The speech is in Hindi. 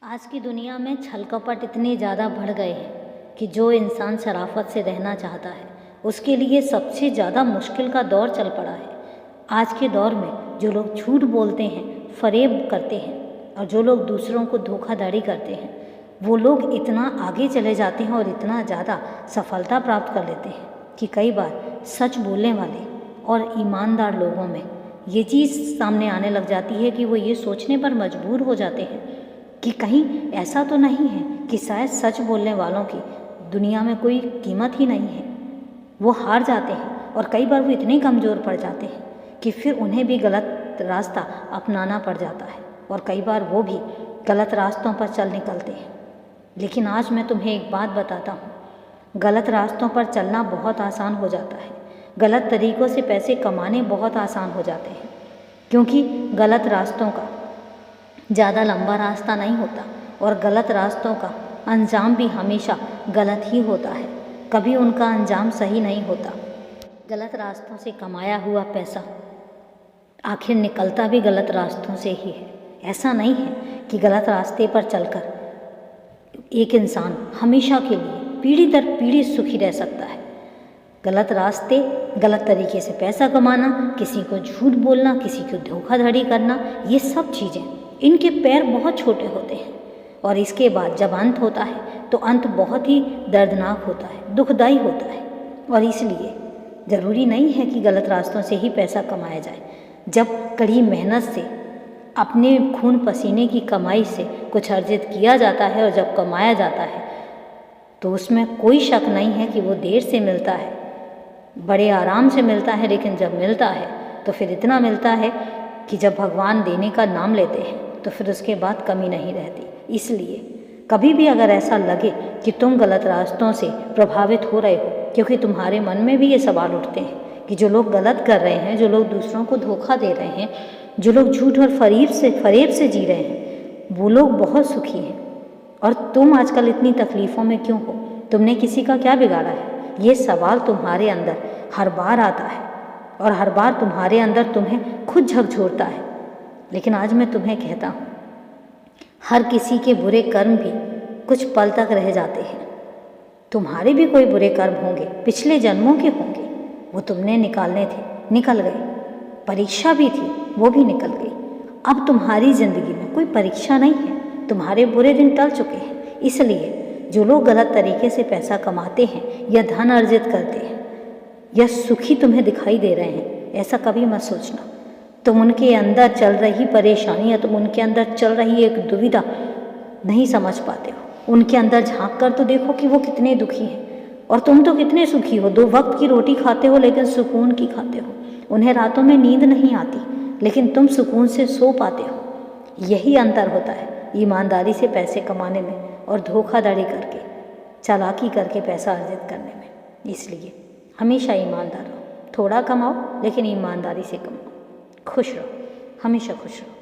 आज की दुनिया में छल कपट इतने ज़्यादा बढ़ गए हैं कि जो इंसान शराफत से रहना चाहता है उसके लिए सबसे ज़्यादा मुश्किल का दौर चल पड़ा है। आज के दौर में जो लोग झूठ बोलते हैं, फरेब करते हैं और जो लोग दूसरों को धोखाधड़ी करते हैं, वो लोग इतना आगे चले जाते हैं और इतना ज़्यादा सफलता प्राप्त कर लेते हैं कि कई बार सच बोलने वाले और ईमानदार लोगों में ये चीज़ सामने आने लग जाती है कि वो ये सोचने पर मजबूर हो जाते हैं कि कहीं ऐसा तो नहीं है कि शायद सच बोलने वालों की दुनिया में कोई कीमत ही नहीं है। वो हार जाते हैं और कई बार वो इतने कमज़ोर पड़ जाते हैं कि फिर उन्हें भी गलत रास्ता अपनाना पड़ जाता है और कई बार वो भी गलत रास्तों पर चल निकलते हैं। लेकिन आज मैं तुम्हें एक बात बताता हूँ, गलत रास्तों पर चलना बहुत आसान हो जाता है। गलत तरीक़ों से पैसे कमाने बहुत आसान हो जाते हैं, क्योंकि गलत रास्तों का ज़्यादा लंबा रास्ता नहीं होता और गलत रास्तों का अंजाम भी हमेशा गलत ही होता है, कभी उनका अंजाम सही नहीं होता। गलत रास्तों से कमाया हुआ पैसा आखिर निकलता भी गलत रास्तों से ही है। ऐसा नहीं है कि गलत रास्ते पर चलकर एक इंसान हमेशा के लिए पीढ़ी दर पीढ़ी सुखी रह सकता है। गलत रास्ते, गलत तरीके से पैसा कमाना, किसी को झूठ बोलना, किसी को धोखाधड़ी करना, ये सब चीज़ें, इनके पैर बहुत छोटे होते हैं और इसके बाद जब अंत होता है तो अंत बहुत ही दर्दनाक होता है, दुखदाई होता है। और इसलिए ज़रूरी नहीं है कि गलत रास्तों से ही पैसा कमाया जाए। जब कड़ी मेहनत से अपने खून पसीने की कमाई से कुछ अर्जित किया जाता है और जब कमाया जाता है तो उसमें कोई शक नहीं है कि वो देर से मिलता है, बड़े आराम से मिलता है, लेकिन जब मिलता है तो फिर इतना मिलता है कि जब भगवान देने का नाम लेते हैं तो फिर उसके बाद कमी नहीं रहती। इसलिए कभी भी अगर ऐसा लगे कि तुम गलत रास्तों से प्रभावित हो रहे हो, क्योंकि तुम्हारे मन में भी ये सवाल उठते हैं कि जो लोग गलत कर रहे हैं, जो लोग दूसरों को धोखा दे रहे हैं, जो लोग झूठ और फरेब से जी रहे हैं, वो लोग बहुत सुखी हैं और तुम आजकल इतनी तकलीफ़ों में क्यों हो? तुमने किसी का क्या बिगाड़ा है? ये सवाल तुम्हारे अंदर हर बार आता है और हर बार तुम्हारे अंदर तुम्हें खुद झकझोरता है। लेकिन आज मैं तुम्हें कहता हूँ, हर किसी के बुरे कर्म भी कुछ पल तक रह जाते हैं। तुम्हारे भी कोई बुरे कर्म होंगे, पिछले जन्मों के होंगे, वो तुमने निकालने थे, निकल गए। परीक्षा भी थी, वो भी निकल गई। अब तुम्हारी ज़िंदगी में कोई परीक्षा नहीं है, तुम्हारे बुरे दिन टल चुके हैं। इसलिए जो लोग गलत तरीके से पैसा कमाते हैं या धन अर्जित करते हैं या सुखी तुम्हें दिखाई दे रहे हैं, ऐसा कभी मत सोचना। तुम उनके अंदर चल रही परेशानी या तुम उनके अंदर चल रही एक दुविधा नहीं समझ पाते हो। उनके अंदर झांक कर तो देखो कि वो कितने दुखी हैं और तुम तो कितने सुखी हो। 2 वक्त की रोटी खाते हो लेकिन सुकून की खाते हो। उन्हें रातों में नींद नहीं आती लेकिन तुम सुकून से सो पाते हो। यही अंतर होता है ईमानदारी से पैसे कमाने में और धोखाधड़ी करके, चालाकी करके पैसा अर्जित करने में। इसलिए हमेशा ईमानदार रहो, थोड़ा कमाओ लेकिन ईमानदारी से कमाओ। खुश रहो, हमेशा खुश रहो।